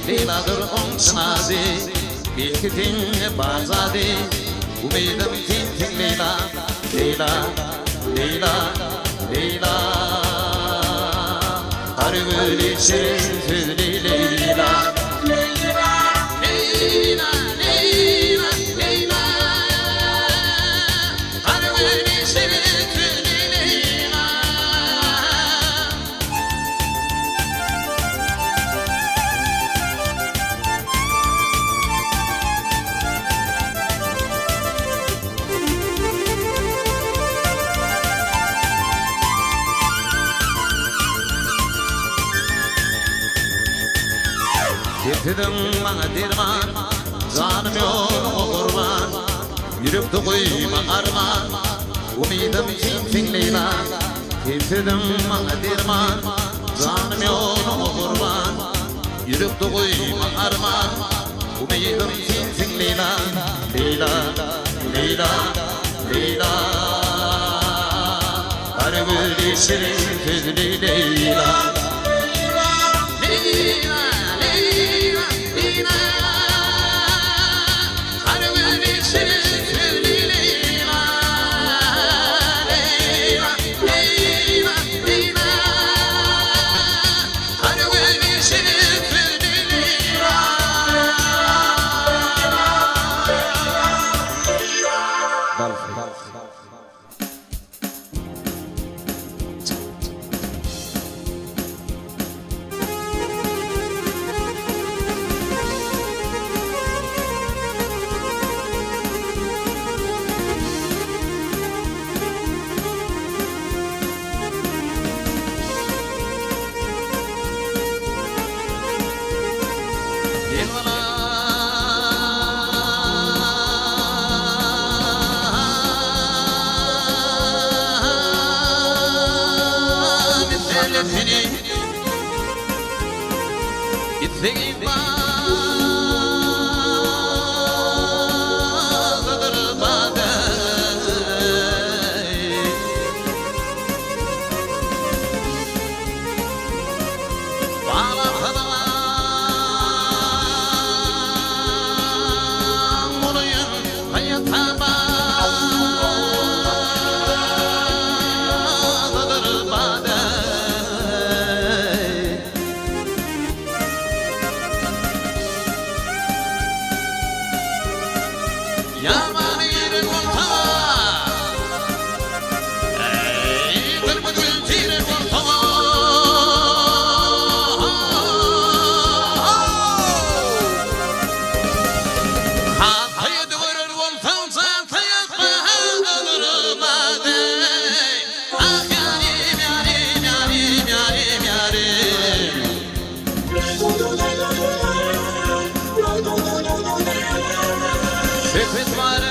Leyladır on sınazi Bilkitin bazadi Umeydim tin Leyla Leyla Leyla Leyla Harveli şirin tüli Leyla Leyla Leyla Leyla Leyla Harveli şirin tüli Leyla Getirdim bana derman, canım yok kurban. Yürüp de koyma arman, umidim kimsin Leyla. Getirdim bana derman, canım yok kurban. Yürüp de koyma arman, umidim kimsin Leyla. Leyla, Leyla, Leyla. Harveli şirin tüzlü Leyla. Leyla. Gittiğim bağlıdır bade Bağlardan buluyum hayata bağlıdır bade Yaman yerim ortama Ey kırmızı gülçirim ortama Hatayı duvarır voltam Zatayı bağlanır bade Ah yarim yarim yarim yarim yarim Sepet var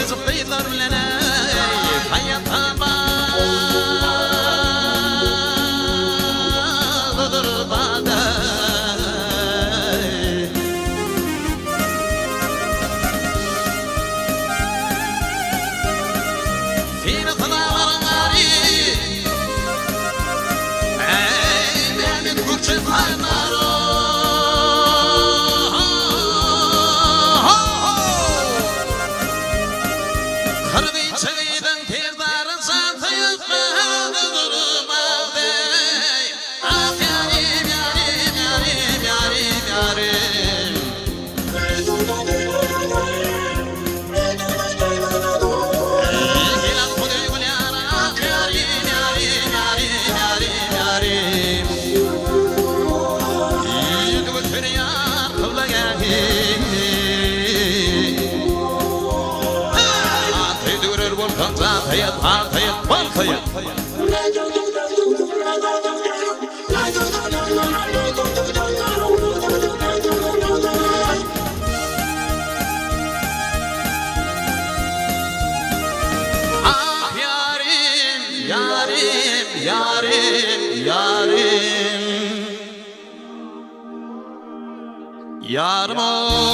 zıplayırlar bilene hayata bağlıdır bade Seni sınaların gari Ey benim kurçun haymarım Çaydan terdarın satayıp bağlıdır bade Ah yarim yarim yarim yarim yarim Gilat bu duygul yara Ah yarim yarim yarim yarim yarim Yedi bu feryat kıvla geldi Hayat, hayat, hayat, hayat. Ah yarim, yarim, yarim, yarim. Yarım